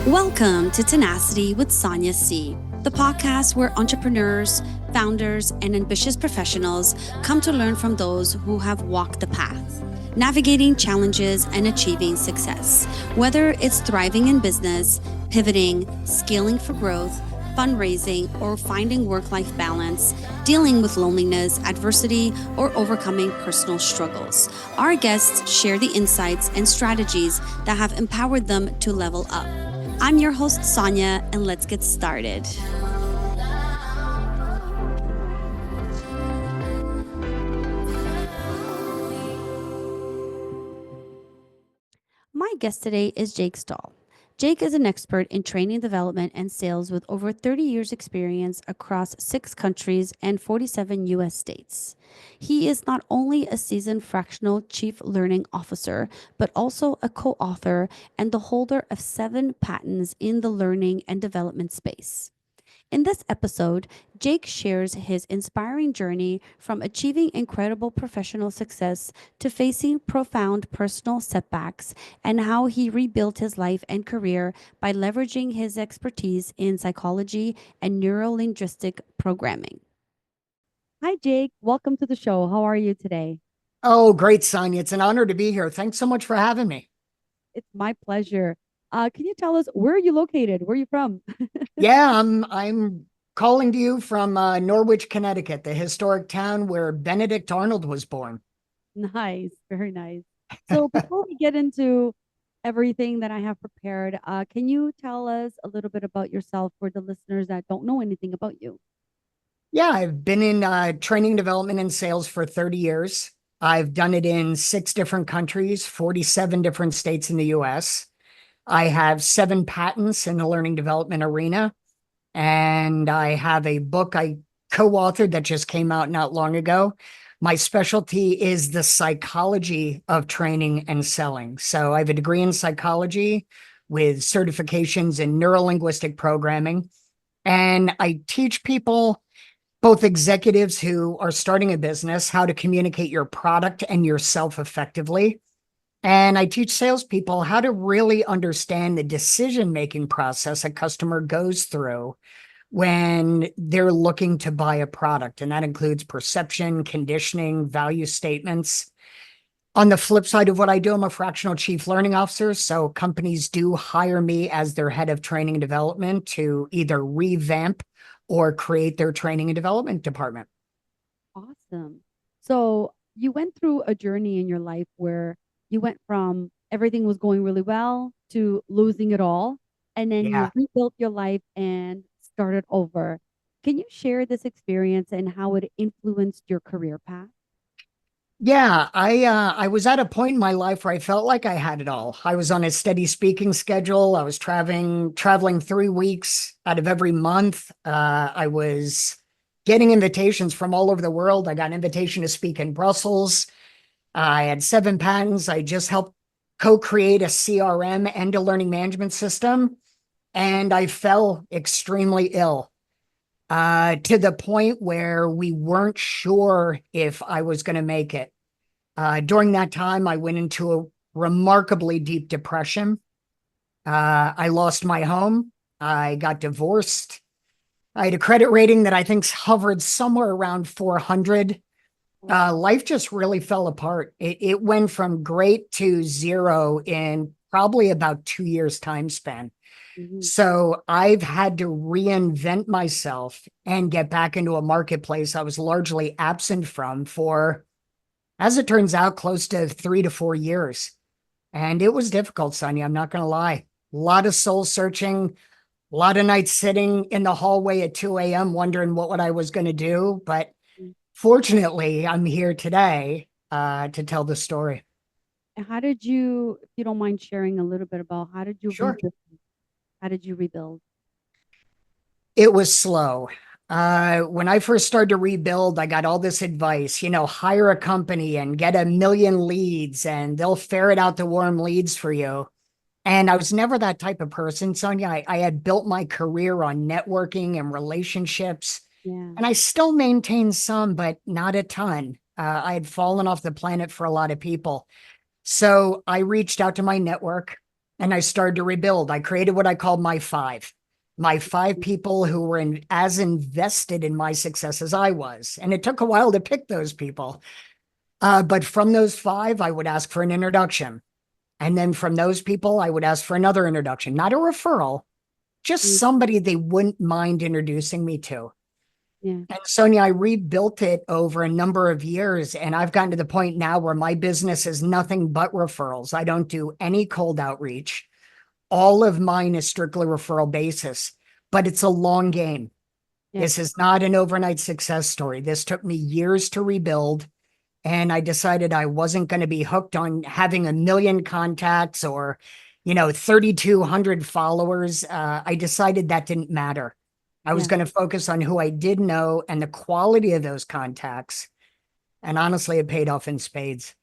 Welcome to Tenacity with Sonia C, the podcast where entrepreneurs, founders, and ambitious professionals come to learn from those who have walked the path, navigating challenges and achieving success. Whether it's thriving in business, pivoting, scaling for growth, fundraising, or finding work-life balance, dealing with loneliness, adversity, or overcoming personal struggles. Our guests share the insights and strategies that have empowered them to level up. I'm your host, Sonia, and let's get started. My guest today is Jake Stahl. Jake is an expert in training development and sales with over 30 years experience across 6 countries and 47 US states. He is not only a seasoned fractional chief learning officer, but also a co-author and the holder of 7 patents in the learning and development space. In this episode, Jake shares his inspiring journey from achieving incredible professional success to facing profound personal setbacks and how he rebuilt his life and career by leveraging his expertise in psychology and neuro-linguistic programming. Hi, Jake. Welcome to the show. How are you today? Oh, great, Sonia. It's an honor to be here. Thanks so much for having me. It's my pleasure. Can you tell us where are you located? Where are you from? Yeah, I'm calling to you from Norwich, Connecticut, the historic town where Benedict Arnold was born. Nice, very nice. So before we get into everything that I have prepared, can you tell us a little bit about yourself for the listeners that don't know anything about you? Yeah, I've been in training, development, and sales for 30 years. I've done it in 6 different countries, 47 different states in the US. I have 7 patents in the learning development arena. And I have a book I co-authored that just came out not long ago. My specialty is the psychology of training and selling. So I have a degree in psychology with certifications in neuro-linguistic programming. And I teach people, both executives who are starting a business, how to communicate your product and yourself effectively. And I teach salespeople how to really understand the decision-making process a customer goes through when they're looking to buy a product. And that includes perception, conditioning, value statements. On the flip side of what I do, I'm a fractional chief learning officer. So companies do hire me as their head of training and development to either revamp or create their training and development department. Awesome. So you went through a journey in your life where you went from everything was going really well to losing it all, and then Yeah. you rebuilt your life and started over. Can you share this experience and how it influenced your career path? Yeah, I was at a point in my life where I felt like I had it all. I was on a steady speaking schedule. I was traveling 3 weeks out of every month. I was getting invitations from all over the world. I got an invitation to speak in Brussels. I had 7 patents. I just helped co-create a CRM and a learning management system, and I fell extremely ill to the point where we weren't sure if I was going to make it. During that time, I went into a remarkably deep depression. I lost my home. I got divorced. I had a credit rating that I think hovered somewhere around 400. Life just really fell apart. It went from great to zero in probably about 2 years time span. Mhm. So I've had to reinvent myself and get back into a marketplace I was largely absent from for, as it turns out, close to 3 to 4 years. And it was difficult, Sonia. I'm not going to lie. A lot of soul searching, a lot of nights sitting in the hallway at 2 a.m. wondering what I was going to do. But fortunately, I'm here today to tell the story. How did you, if you don't mind sharing a little bit about how did you Sure. rebuild? How did you rebuild? It was slow. When I first started to rebuild, I got all this advice, hire a company and get 1 million leads and they'll ferret out the warm leads for you. And I was never that type of person, Sonia. I had built my career on networking and relationships, Yeah. and I still maintain some, but not a ton. I had fallen off the planet for a lot of people. So I reached out to my network. and I started to rebuild. I created what I called my five people who were as invested in my success as I was. And it took a while to pick those people. But from those five, I would ask for an introduction. And then from those people, I would ask for another introduction, not a referral, just Mm, somebody they wouldn't mind introducing me to. yeah. And Sonia, I rebuilt it over a number of years. And I've gotten to the point now where my business is nothing but referrals. I don't do any cold outreach. All of mine is strictly referral basis, but it's a long game. Yeah. This is not an overnight success story. This took me years to rebuild. And I decided I wasn't going to be hooked on having a million contacts or, 3,200 followers. I decided that didn't matter. I was Yeah. going to focus on who I did know and the quality of those contacts. And honestly, it paid off in spades.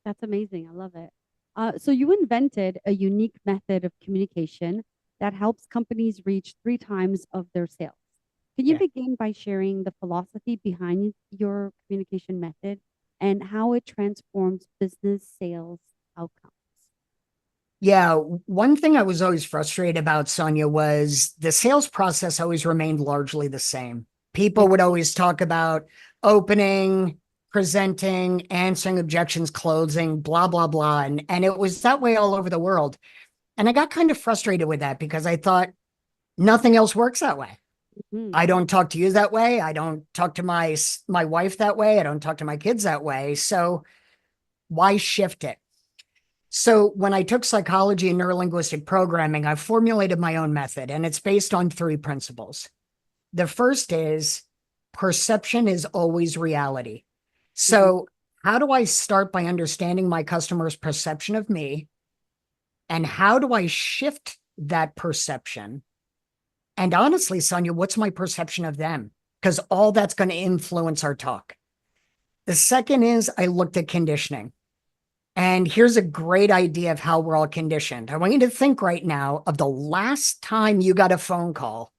That's amazing. I love it. So you invented a unique method of communication that helps companies reach three times of their sales. Can you Yeah. begin by sharing the philosophy behind your communication method and how it transforms business sales outcomes? Yeah, one thing I was always frustrated about, Sonia, was the sales process always remained largely the same. Yeah. People would always talk about opening, presenting, answering objections, closing, blah, blah, blah. And it was that way all over the world. And I got kind of frustrated with that because I thought nothing else works that way. Mhm. I don't talk to you that way. I don't talk to my wife that way. I don't talk to my kids that way. So why shift it? So when I took psychology and neurolinguistic programming, I formulated my own method, and it's based on three principles. The first is perception is always reality. Mhm. So how do I start by understanding my customer's perception of me? And how do I shift that perception? And honestly, Sonia, what's my perception of them? Because all that's going to influence our talk. The second is I looked at conditioning. And here's a great idea of how we're all conditioned. I want you to think right now of the last time you got a phone call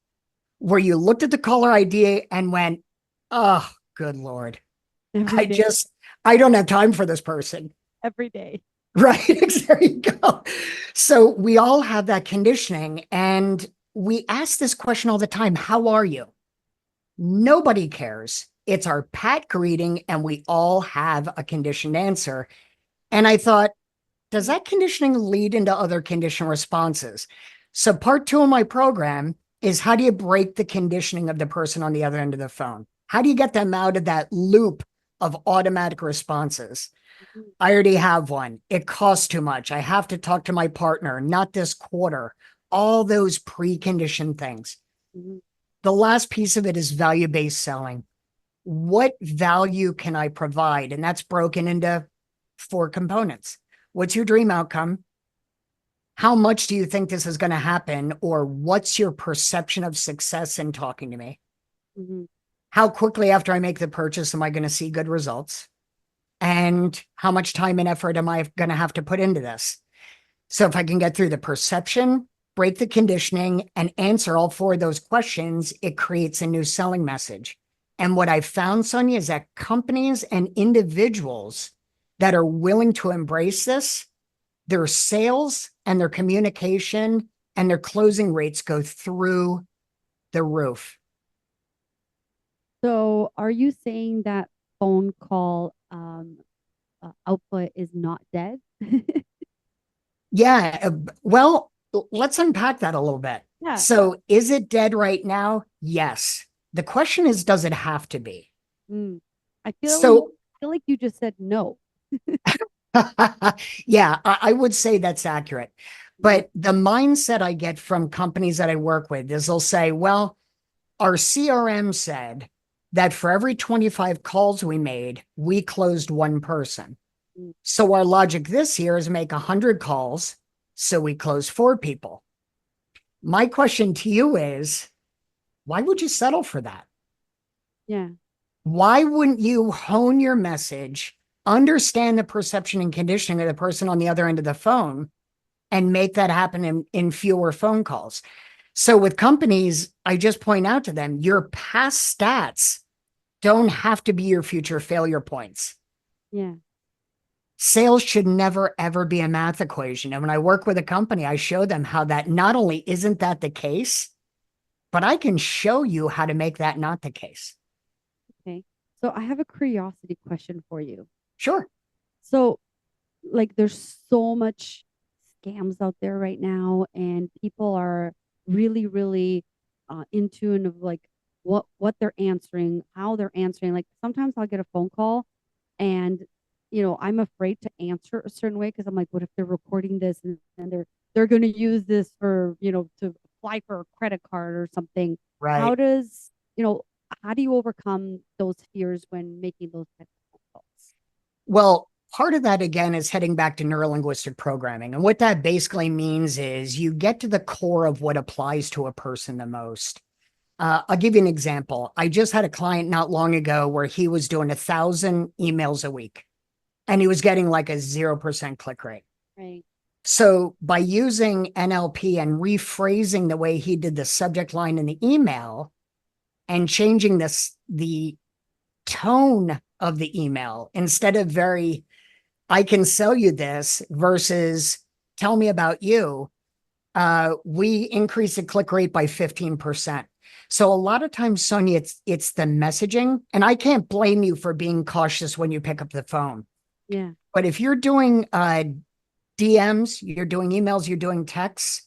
where you looked at the caller ID and went, oh, good Lord. Every I day, just, I don't have time for this person. every day. Right. There you go. So we all have that conditioning. And we ask this question all the time: how are you? Nobody cares. It's our pat greeting, and we all have a conditioned answer. And I thought, does that conditioning lead into other conditioned responses? So, part two of my program is how do you break the conditioning of the person on the other end of the phone? How do you get them out of that loop of automatic responses? Mhm. I already have one. It costs too much. I have to talk to my partner, not this quarter. All those preconditioned things. Mhm. The last piece of it is value based selling. What value can I provide? And that's broken into four components. What's your dream outcome? How much do you think this is going to happen? Or what's your perception of success in talking to me? Mhm. How quickly after I make the purchase am I going to see good results? And how much time and effort am I going to have to put into this? So if I can get through the perception, break the conditioning, and answer all four of those questions, it creates a new selling message. And what I found, Sonia, is that companies and individuals that are willing to embrace this, their sales and their communication and their closing rates go through the roof. So, are you saying that phone call output is not dead? Yeah. Well, let's unpack that a little bit. Yeah. So, is it dead right now? Yes. The question is, does it have to be? Mm. I So, feel like you just said no. yeah, I would say that's accurate. Mhm. But the mindset I get from companies that I work with is they'll say, well, our CRM said that for every 25 calls we made, we closed one person. Mm. So our logic this year is make 100 calls. So we close four people. My question to you is, why would you settle for that? Yeah. Why wouldn't you hone your message, understand the perception and conditioning of the person on the other end of the phone, and make that happen in fewer phone calls? So with companies, I just point out to them, your past stats don't have to be your future failure points. Yeah. Sales should never, ever be a math equation. And when I work with a company, I show them how that not only isn't that the case, but I can show you how to make that not the case. Okay. So I have a curiosity question for you. Sure. So, like, there's so much scams out there right now, and people are really, really in tune of like what they're answering, how they're answering. Like sometimes I'll get a phone call, and I'm afraid to answer a certain way because I'm like, what if they're recording this and they're going to use this for to apply for a credit card or something? How Right. does how do you overcome those fears when making those types of phone calls? Well, part of that, again, is heading back to neurolinguistic programming. And what that basically means is you get to the core of what applies to a person the most. I'll give you an example. I just had a client not long ago where he was doing 1,000 emails a week and he was getting like a 0% click rate. Right. So by using NLP and rephrasing the way he did the subject line in the email and changing the tone of the email, instead of very, I can sell you this versus tell me about you, we increase the click rate by 15%. So a lot of times, Sonia, it's the messaging, and I can't blame you for being cautious when you pick up the phone. Yeah. But if you're doing DMs, you're doing emails, you're doing texts,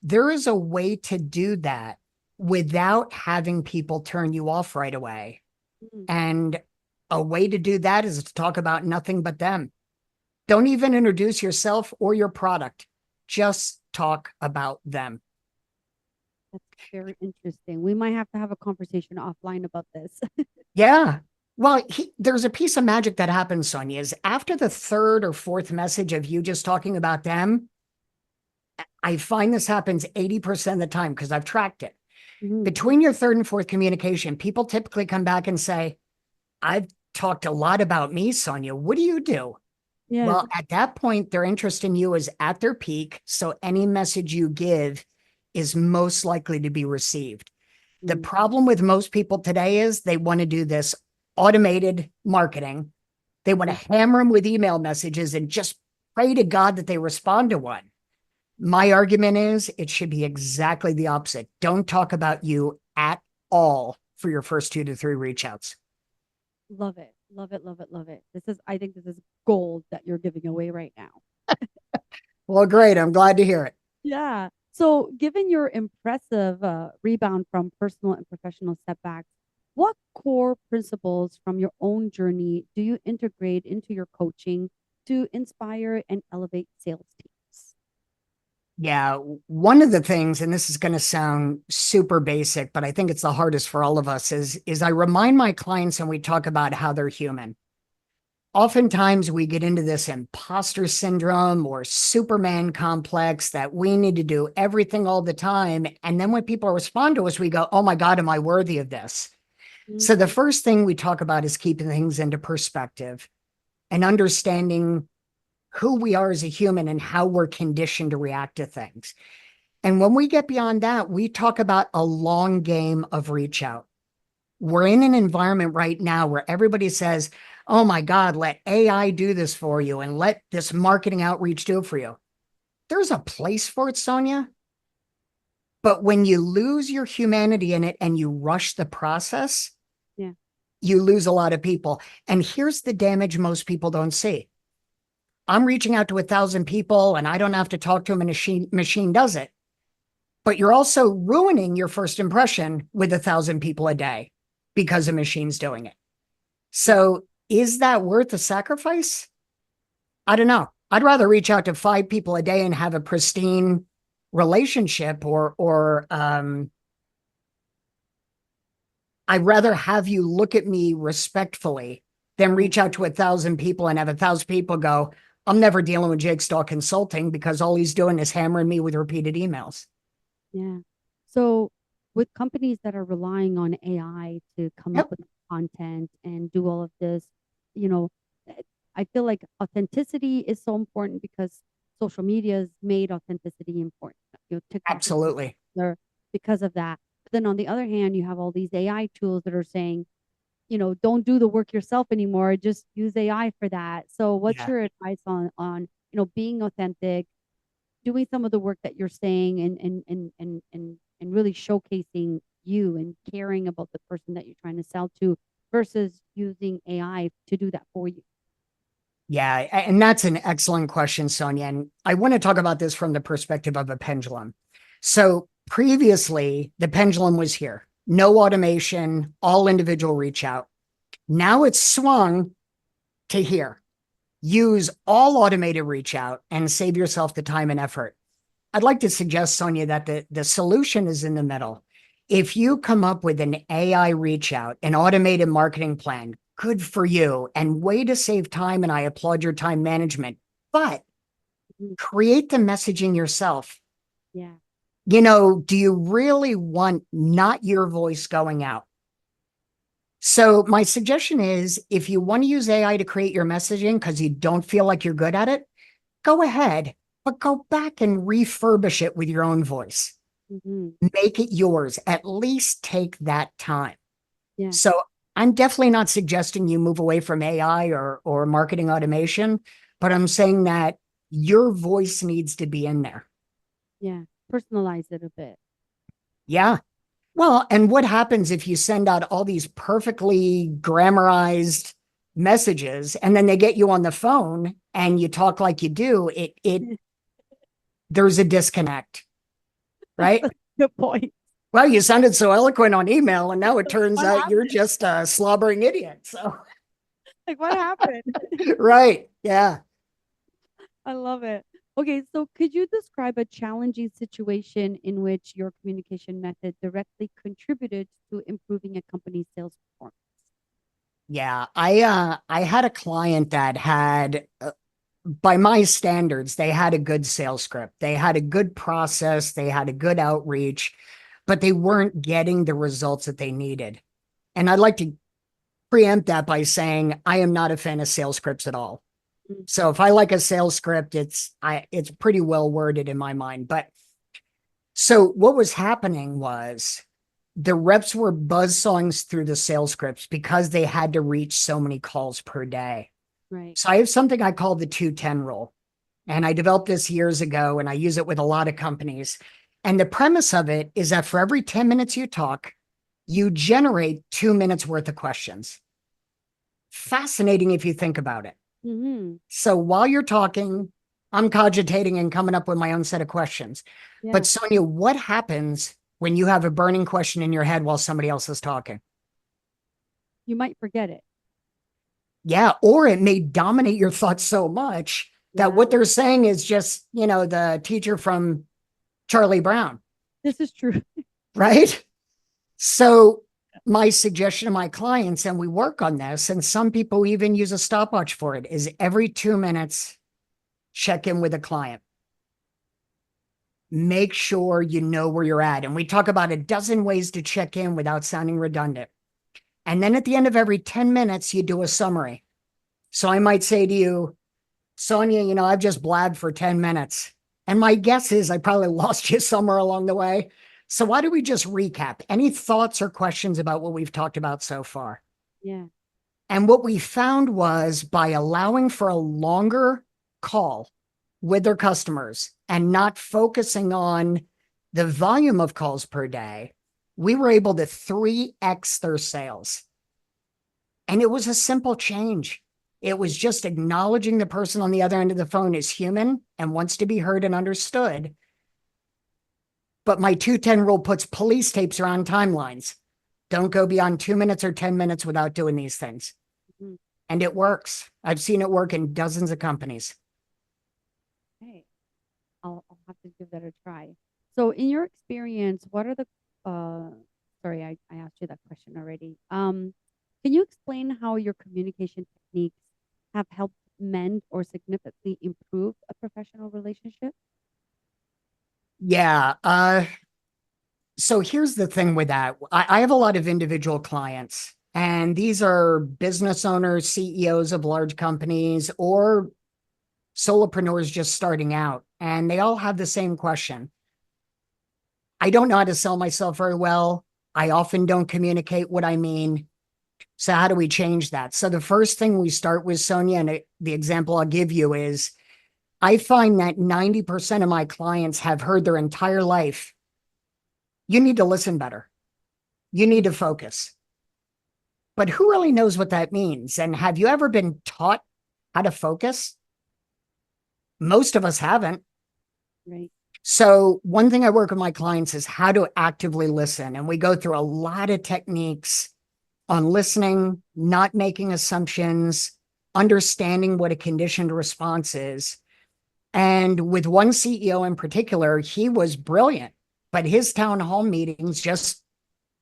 there is a way to do that without having people turn you off right away. Mm. And a way to do that is to talk about nothing but them. Don't even introduce yourself or your product. Just talk about them. That's very interesting. We might have to have a conversation offline about this. Yeah. Well, there's a piece of magic that happens, Sonia, is after the third or fourth message of you just talking about them, I find this happens 80% of the time because I've tracked it. Mhm. Between your third and fourth communication, people typically come back and say, I've talked a lot about me, Sonia. What do you do? Yeah. Well, at that point, their interest in you is at their peak. So any message you give is most likely to be received. The Mm. problem with most people today is they want to do this automated marketing. They want Yeah. to hammer them with email messages and just pray to God that they respond to one. My argument is it should be exactly the opposite. Don't talk about you at all for your first 2 to 3 reach outs. Love it. Love it. Love it. Love it. I think this is gold that you're giving away right now. Well, great. I'm glad to hear it. Yeah. So, given your impressive rebound from personal and professional setbacks, what core principles from your own journey do you integrate into your coaching to inspire and elevate sales teams? Yeah, one of the things, and this is going to sound super basic, but I think it's the hardest for all of us, is I remind my clients and we talk about how they're human. Oftentimes we get into this imposter syndrome or Superman complex that we need to do everything all the time. And then when people respond to us, we go, oh my God, am I worthy of this? Mm. So the first thing we talk about is keeping things into perspective and understanding who we are as a human and how we're conditioned to react to things. And when we get beyond that, we talk about a long game of reach out. We're in an environment right now where everybody says, oh my God, let AI do this for you and let this marketing outreach do it for you. There's a place for it, Sonia. But when you lose your humanity in it and you rush the process, Yeah. you lose a lot of people. And here's the damage most people don't see. I'm reaching out to 1,000 people and I don't have to talk to them, and machine does it. But you're also ruining your first impression with 1,000 people a day because a machine's doing it. Yeah. So is that worth the sacrifice? I don't know. I'd rather reach out to 5 people a day and have a pristine relationship, or I'd rather have you look at me respectfully than Yeah. reach out to 1,000 people and have 1,000 people go, I'm never dealing with Jake Stahl Consulting because all he's doing is hammering me with repeated emails. Yeah. So, with companies that are relying on AI to come up Yep, with content and do all of this, you know, eh, I feel like authenticity is so important because social media has made authenticity important. TikTok is absolutely. popular because of that. But then on the other hand, you have all these AI tools that are saying, don't do the work yourself anymore. Just use AI for that. So what's Yeah. your advice on being authentic, doing some of the work that you're saying and really showcasing you and caring about the person that you're trying to sell to versus using AI to do that for you? Yeah, and that's an excellent question, Sonia. And I want to talk about this from the perspective of a pendulum. So previously, the pendulum was here, no automation, all individual reach out. Now it's swung to here. Use all automated reach out and save yourself the time and effort. I'd like to suggest, Sonia, that the solution is in the middle. If you come up with an AI reach out, an automated marketing plan, good for you and way to save time. And I applaud your time management. But Mhm. create the messaging yourself. Yeah. Do you really want not your voice going out? So, my suggestion is if you want to use AI to create your messaging because you don't feel like you're good at it, go ahead, but go back and refurbish it with your own voice. Hmm. Make it yours. At least take that time. Yeah. So I'm definitely not suggesting you move away from AI or marketing automation, but I'm saying that your voice needs to be in there. Yeah. Personalize it a bit. Yeah. Well, and what happens if you send out all these perfectly grammarized messages and then they get you on the phone and you talk like you do, it there's a disconnect, right? That's a good point. Well, you sounded so eloquent on email, and now it turns What out you're happened? just a slobbering idiot. So, Like, what happened? right. Yeah. I love it. Okay, so could you describe a challenging situation in which your communication method directly contributed to improving a company's sales performance? Yeah. I had a client that had by my standards, they had a good sales script. They had a good process, they had a good outreach, but they weren't getting the results that they needed. And I'd like to preempt that by saying I am not a fan of sales scripts at all. Mm. So if I like a sales script, it's pretty well worded in my mind. But so what was happening was the reps were buzzsawing through the sales scripts because they had to reach so many calls per day. Right. So I have something I call the 210 rule. And I developed this years ago and I use it with a lot of companies. And the premise of it is that for every 10 minutes you talk, you generate 2 minutes worth of questions. Fascinating if you think about it. Mm-hmm. So while you're talking, I'm cogitating and coming up with my own set of questions. But Yeah. Sonia, what happens when you have a burning question in your head while somebody else is talking? You might forget it. Yeah, or it may dominate your thoughts so much that Yeah. what they're saying is just, the teacher from Charlie Brown, This is true. right? So my suggestion to my clients, and we work on this, and some people even use a stopwatch for it, is every 2 minutes, check in with a client. Make sure you know where you're at. And we talk about a dozen ways to check in without sounding redundant. And then at the end of every 10 minutes, you do a summary. So I might say to you, Sonia, I've just blabbed for 10 minutes. And my guess is I probably lost you somewhere along the way. So why don't we just recap? Any thoughts or questions about what we've talked about so far? Yeah. And what we found was by allowing for a longer call with their customers and not focusing on the volume of calls per day, we were able to 3x their sales. And it was a simple change. It was just acknowledging the person on the other end of the phone is human and wants to be heard and understood. But my 210 rule puts police tapes around timelines. Don't go beyond 2 minutes or 10 minutes without doing these things. Mhm. And it works. I've seen it work in dozens of companies. Okay. I'll have to give that a try. So in your experience, what are the sorry, I asked you that question already. Can you explain how your communication techniques have helped mend or significantly improve a professional relationship? Yeah. So here's the thing with that. I have a lot of individual clients, and these are business owners, CEOs of large companies, or solopreneurs just starting out. And they all have the same question. I don't know how to sell myself very well. I often don't communicate what I mean. So how do we change that? So the first thing we start with, Sonia, and the example I'll give you is I find that 90% of my clients have heard their entire life, you need to listen better. You need to focus. But who really knows what that means? And have you ever been taught how to focus? Most of us haven't. Right. So one thing I work with my clients is how to actively listen. And we go through a lot of techniques on listening, not making assumptions, understanding what a conditioned response is. And with one CEO in particular, he was brilliant, but his town hall meetings just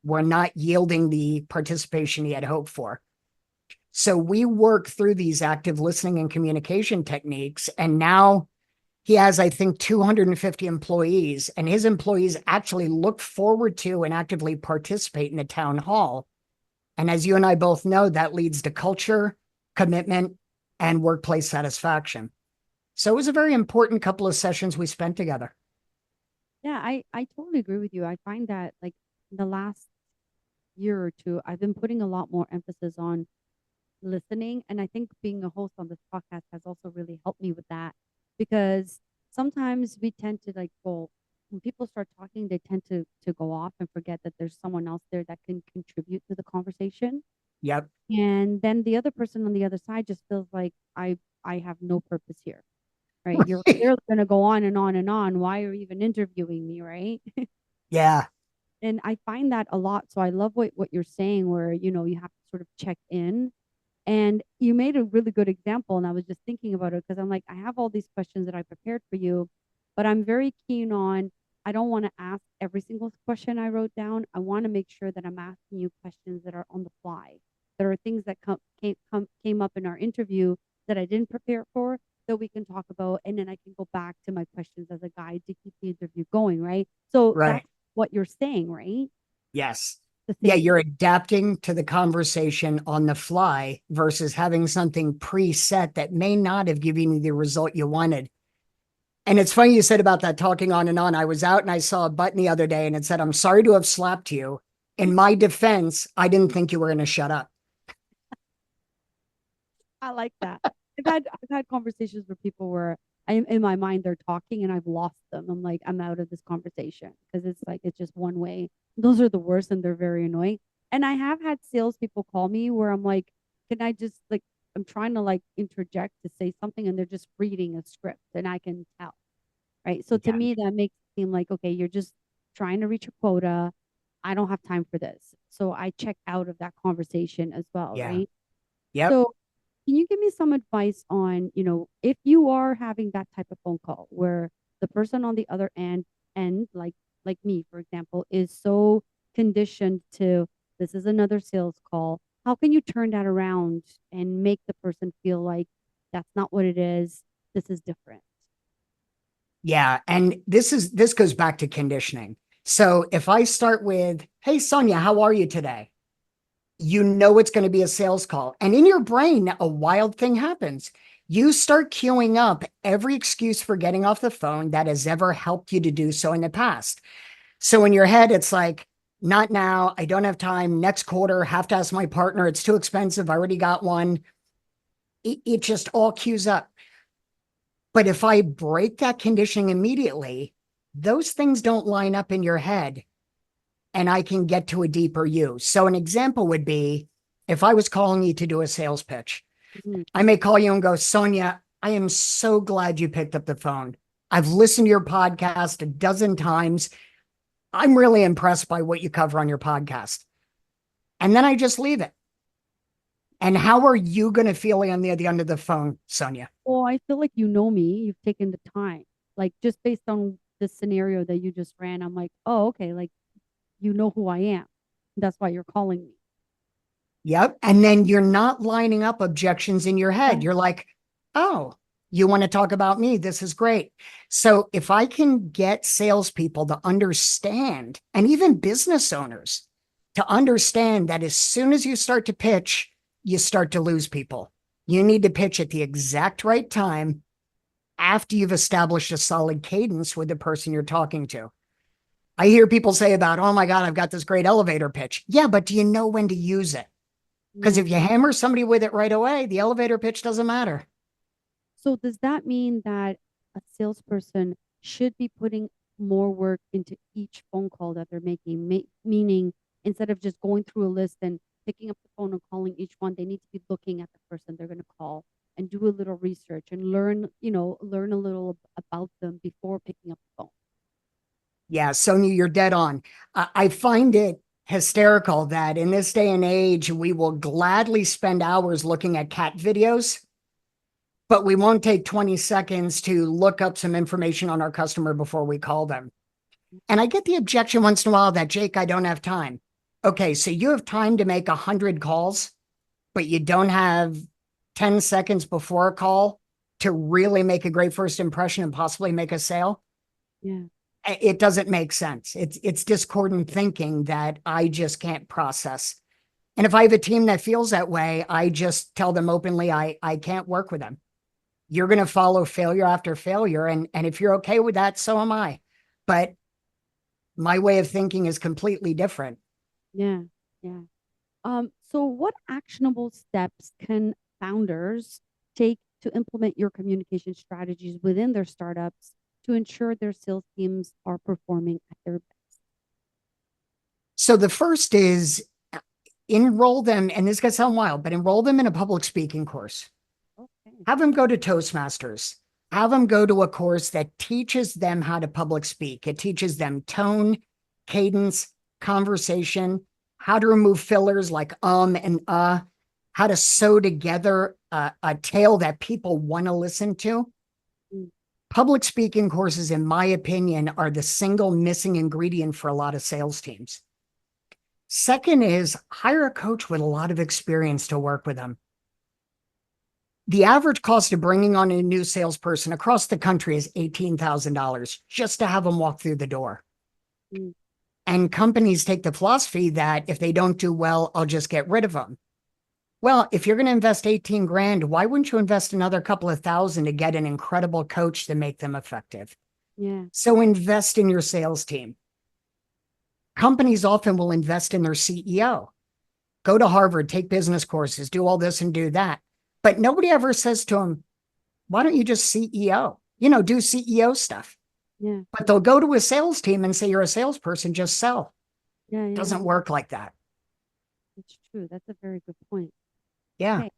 were not yielding the participation he had hoped for. So we work through these active listening and communication techniques. And now he has, I think, 250 employees, and his employees actually look forward to and actively participate in the town hall. And as you and I both know, that leads to culture, commitment, and workplace satisfaction. So it was a very important couple of sessions we spent together. Yeah, I totally agree with you. I find that like the last year or two, I've been putting a lot more emphasis on listening. And I think being a host on this podcast has also really helped me with that because sometimes we tend to like go when people start talking, they tend to go off and forget that there's someone else there that can contribute to the conversation. Yep. And then the other person on the other side just feels like I have no purpose here. Right. You're clearly gonna go on and on and on. Why are you even interviewing me, right? Yeah. And I find that a lot. So I love what you're saying, where you have to sort of check in. And you made a really good example. And I was just thinking about it because I'm like, I have all these questions that I prepared for you, but I'm very keen on, I don't want to ask every single question I wrote down. I want to make sure that I'm asking you questions that are on the fly, that are things that came up in our interview that I didn't prepare for that we can talk about. And then I can go back to my questions as a guide to keep the interview going. Right. So Right. that's what you're saying, right? Yes. The Yeah, thing. you're adapting to the conversation on the fly versus having something preset that may not have given you the result you wanted. And it's funny you said about that talking on and on. I was out and I saw a button the other day and it said, I'm sorry to have slapped you. In my defense, I didn't think you were going to shut up. I like that. I've had conversations where people were in my mind they're talking and I've lost them. I'm like I'm out of this conversation because it's like it's just one way. Those are the worst and they're very annoying. And I have had salespeople call me where I'm like, can I just like I'm trying to like interject to say something and they're just reading a script and I can tell. Right. So to Yeah. me that makes it seem like okay, you're just trying to reach a quota. I don't have time for this. So I check out of that conversation as well, Yeah. right? Yep. So can you give me some advice on, if you are having that type of phone call where the person on the other end like me, for example, is so conditioned to this is another sales call. How can you turn that around and make the person feel like that's not what it is? This is different. Yeah. And this goes back to conditioning. So if I start with, hey, Sonia, how are you today? You know it's going to be a sales call. And in your brain, a wild thing happens. You start queuing up every excuse for getting off the phone that has ever helped you to do so in the past. So in your head, it's like, not now. I don't have time. Next quarter, have to ask my partner. It's too expensive. I already got one. It just all queues up. But if I break that conditioning immediately, those things don't line up in your head and I can get to a deeper you. So an example would be if I was calling you to do a sales pitch, Mhm. I may call you and go, Sonia, I am so glad you picked up the phone. I've listened to your podcast a dozen times. I'm really impressed by what you cover on your podcast. And then I just leave it. And how are you going to feel on the end of the phone, Sonia? Well, I feel like you know me. You've taken the time. Like just based on the scenario that you just ran, I'm like, oh, okay, like you know who I am. That's why you're calling me. Yep. And then you're not lining up objections in your head. Yeah. You're like, oh, you want to talk about me? This is great. So if I can get salespeople to understand, and even business owners to understand that as soon as you start to pitch, you start to lose people. You need to pitch at the exact right time after you've established a solid cadence with the person you're talking to. I hear people say about, oh my God, I've got this great elevator pitch. Yeah, but do you know when to use it? Because Yeah. if you hammer somebody with it right away, the elevator pitch doesn't matter. So does that mean that a salesperson should be putting more work into each phone call that they're making? Meaning, instead of just going through a list and picking up the phone and calling each one, they need to be looking at the person they're going to call and do a little research and learn a little about them before picking up the phone. Yeah, Sonia, you're dead on. I find it hysterical that in this day and age, we will gladly spend hours looking at cat videos, but we won't take 20 seconds to look up some information on our customer before we call them. And I get the objection once in a while that, Jake, I don't have time. Okay, so you have time to make 100 calls, but you don't have 10 seconds before a call to really make a great first impression and possibly make a sale. Yeah. It doesn't make sense. It's discordant thinking that I just can't process. And if I have a team that feels that way, I just tell them openly, I can't work with them. You're going to follow failure after failure. And if you're okay with that, so am I. But my way of thinking is completely different. Yeah. Yeah. So what actionable steps can founders take to implement your communication strategies within their startups to ensure their sales teams are performing at their best? So the first is enroll them, and this gonna sound wild, but enroll them in a public speaking course. Okay. Have them go to Toastmasters. Have them go to a course that teaches them how to public speak. It teaches them tone, cadence, conversation, how to remove fillers like and how to sew together a tale that people want to listen to. Mm. Public speaking courses, in my opinion, are the single missing ingredient for a lot of sales teams. Second is hire a coach with a lot of experience to work with them. The average cost of bringing on a new salesperson across the country is $18,000 just to have them walk through the door. Mm. And companies take the philosophy that if they don't do well, I'll just get rid of them. Well, if you're going to invest 18 grand, why wouldn't you invest another couple of thousand to get an incredible coach to make them effective? Yeah. So invest in your sales team. Companies often will invest in their CEO. Go to Harvard, take business courses, do all this and do that. But nobody ever says to them, why don't you just CEO? Do CEO stuff. Yeah. But they'll go to a sales team and say, you're a salesperson, just sell. Yeah. It Yeah. doesn't work like that. It's true. That's a very good point. Yeah. Okay.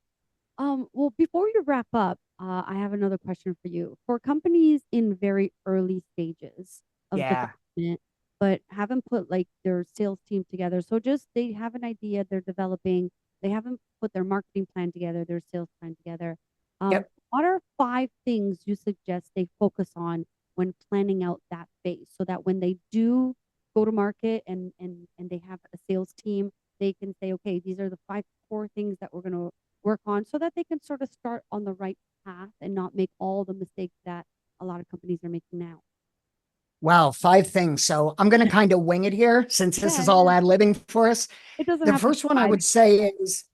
Well, before we wrap up, I have another question for you. For companies in very early stages of Yeah. development, but haven't put like their sales team together, so just they have an idea they're developing, they haven't put their marketing plan together, their sales plan together. Yep. What are 5 things you suggest they focus on when planning out that phase, so that when they do go to market and they have a sales team, they can say, okay, these are the 5 core things that we're going to work on, so that they can sort of start on the right path and not make all the mistakes that a lot of companies are making now. Wow. 5 things. So I'm going to kind of wing it here since this Yeah, is all yeah. ad-libbing for us. It doesn't The have to be first one I five. would say is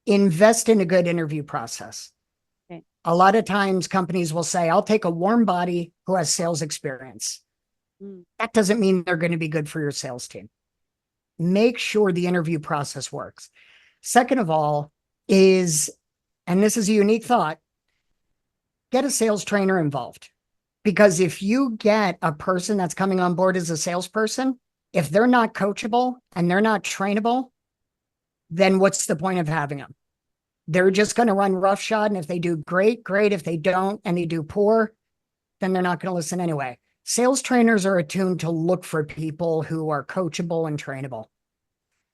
invest in a good interview process. Okay. A lot of times companies will say, I'll take a warm body who has sales experience. Mm. That doesn't mean they're going to be good for your sales team. Make sure the interview process works. Second of all, and this is a unique thought, get a sales trainer involved. Because if you get a person that's coming on board as a salesperson, if they're not coachable and they're not trainable, then what's the point of having them? They're just going to run roughshod. And if they do great, great. If they don't and they do poor, then they're not going to listen anyway. Sales trainers are attuned to look for people who are coachable and trainable.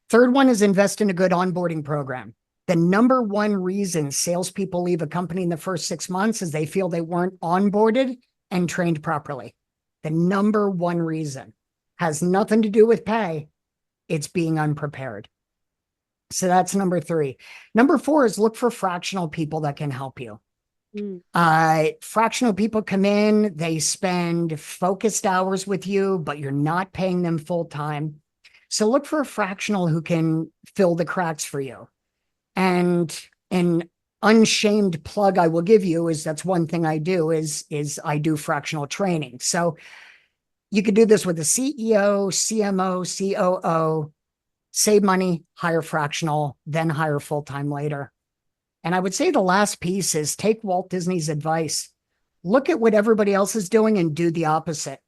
Third one is invest in a good onboarding program. The number one reason salespeople leave a company in the first 6 months is they feel they weren't onboarded and trained properly. The number one reason has nothing to do with pay. It's being unprepared. So that's number 3. Number 4 is look for fractional people that can help you. Mm. Fractional people come in, they spend focused hours with you, but you're not paying them full time. So look for a fractional who can fill the cracks for you. And an unshamed plug I will give you is that's one thing I do is I do fractional training. So you could do this with a CEO, CMO, COO. Save money, hire fractional, then hire full time later. And I would say the last piece is take Walt Disney's advice. Look at what everybody else is doing and do the opposite.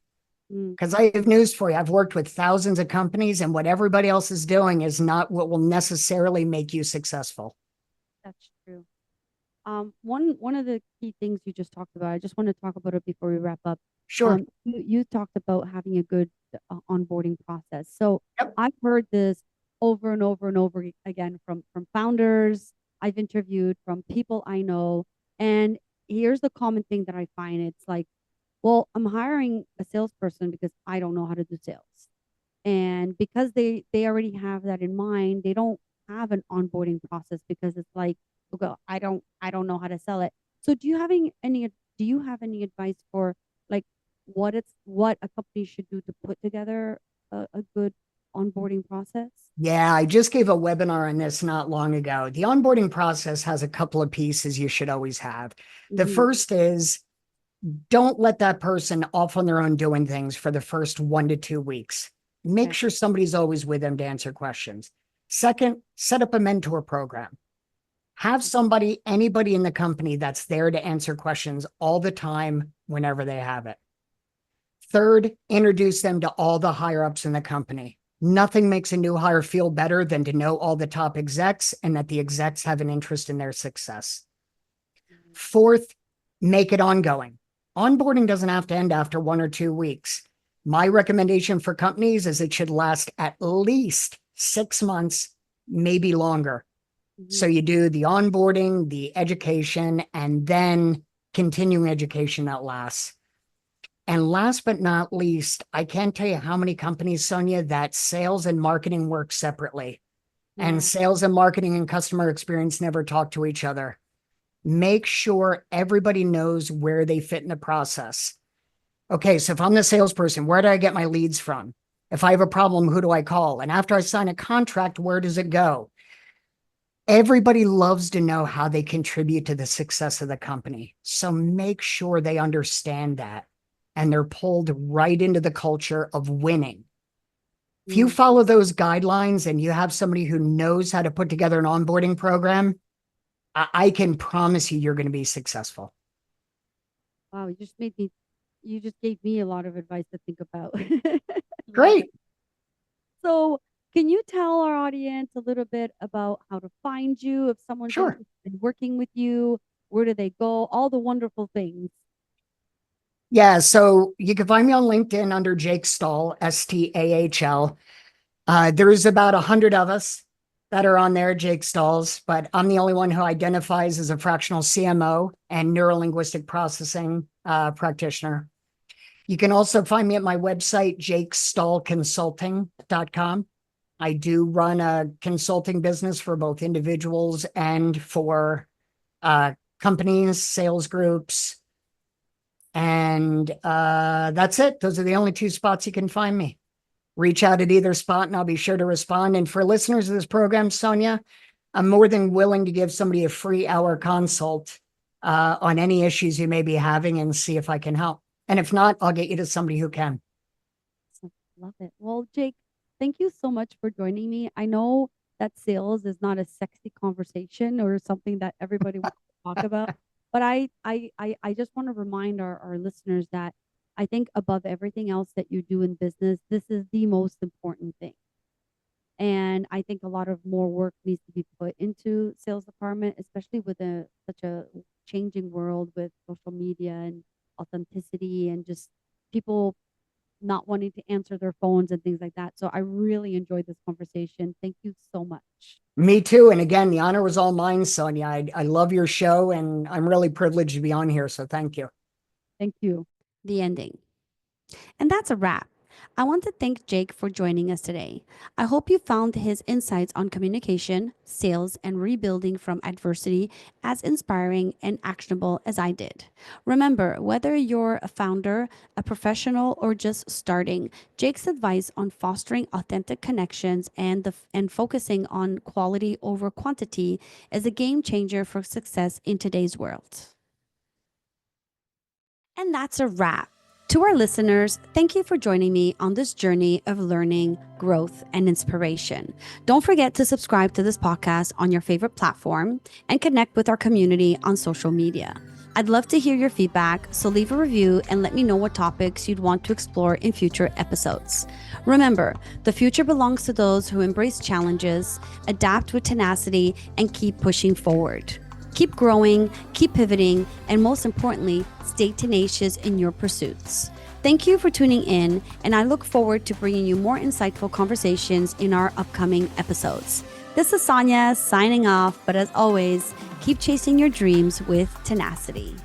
Mm, Because I have news for you. I've worked with thousands of companies, and what everybody else is doing is not what will necessarily make you successful. that's true. One of the key things you just talked about, I just want to talk about it before we wrap up. Sure. You talked about having a good onboarding process. So Yep. I've heard this over and over and over again from founders I've interviewed, from people I know, and here's the common thing that I find. It's like, well, I'm hiring a salesperson because I don't know how to do sales. And because they already have that in mind, they don't have an onboarding process because it's like, okay, I don't know how to sell it. So do you have any advice for like what a company should do to put together a good onboarding process? Yeah, I just gave a webinar on this not long ago. The onboarding process has a couple of pieces you should always have. The Mm-hmm. first is don't let that person off on their own doing things for the first 1 to 2 weeks. Make Okay. sure somebody's always with them to answer questions. Second, set up a mentor program. Have somebody, anybody in the company that's there to answer questions all the time whenever they have it. Third, introduce them to all the higher ups in the company. Nothing makes a new hire feel better than to know all the top execs and that the execs have an interest in their success. Fourth, make it ongoing. Onboarding doesn't have to end after 1 or 2 weeks. My recommendation for companies is it should last at least 6 months, maybe longer. So Mm-hmm. you do the onboarding, the education, and then continuing education that lasts. And last but not least, I can't tell you how many companies, Sonia, that sales and marketing work separately. And Yeah. sales and marketing and customer experience never talk to each other. Make sure everybody knows where they fit in the process. Okay, so if I'm the salesperson, where do I get my leads from? If I have a problem, who do I call? And after I sign a contract, where does it go? Everybody loves to know how they contribute to the success of the company. So make sure they understand that and they're pulled right into the culture of winning. If you Mm. follow those guidelines and you have somebody who knows how to put together an onboarding program, I can promise you you're going to be successful. Wow, you just gave me a lot of advice to think about. Love it. Great. So, can you tell our audience a little bit about how to find you if someone's Sure. interested in working with you? Where do they go? All the wonderful things. Yeah. So you can find me on LinkedIn under Jake Stahl, Stahl. There's about 100 of us that are on there, Jake Stahls, but I'm the only one who identifies as a fractional CMO and neurolinguistic processing practitioner. You can also find me at my website, jakestahlconsulting.com. I do run a consulting business for both individuals and for companies, sales groups. And that's it. Those are the only two spots you can find me. Reach out at either spot and I'll be sure to respond. And for listeners of this program, Sonia, I'm more than willing to give somebody a free hour consult on any issues you may be having and see if I can help. And if not, I'll get you to somebody who can. So, love it. Well, Jake, thank you so much for joining me. I know that sales is not a sexy conversation or something that everybody wants to talk about, but I just want to remind our listeners that I think above everything else that you do in business, this is the most important thing. And I think a lot of more work needs to be put into sales department, especially with such a changing world with social media and authenticity and just people not wanting to answer their phones and things like that. So I really enjoyed this conversation. Thank you so much. Me too. And again, the honor was all mine, Sonia. I love your show and I'm really privileged to be on here. So thank you. Thank you. The ending. And that's a wrap. I want to thank Jake for joining us today. I hope you found his insights on communication, sales, and rebuilding from adversity as inspiring and actionable as I did. Remember, whether you're a founder, a professional, or just starting, Jake's advice on fostering authentic connections and focusing on quality over quantity is a game changer for success in today's world. And that's a wrap. To our listeners, thank you for joining me on this journey of learning, growth, and inspiration. Don't forget to subscribe to this podcast on your favorite platform and connect with our community on social media. I'd love to hear your feedback, so leave a review and let me know what topics you'd want to explore in future episodes. Remember, the future belongs to those who embrace challenges, adapt with tenacity, and keep pushing forward. Keep growing, keep pivoting, and most importantly, stay tenacious in your pursuits. Thank you for tuning in, and I look forward to bringing you more insightful conversations in our upcoming episodes. This is Sonia signing off, but as always, keep chasing your dreams with tenacity.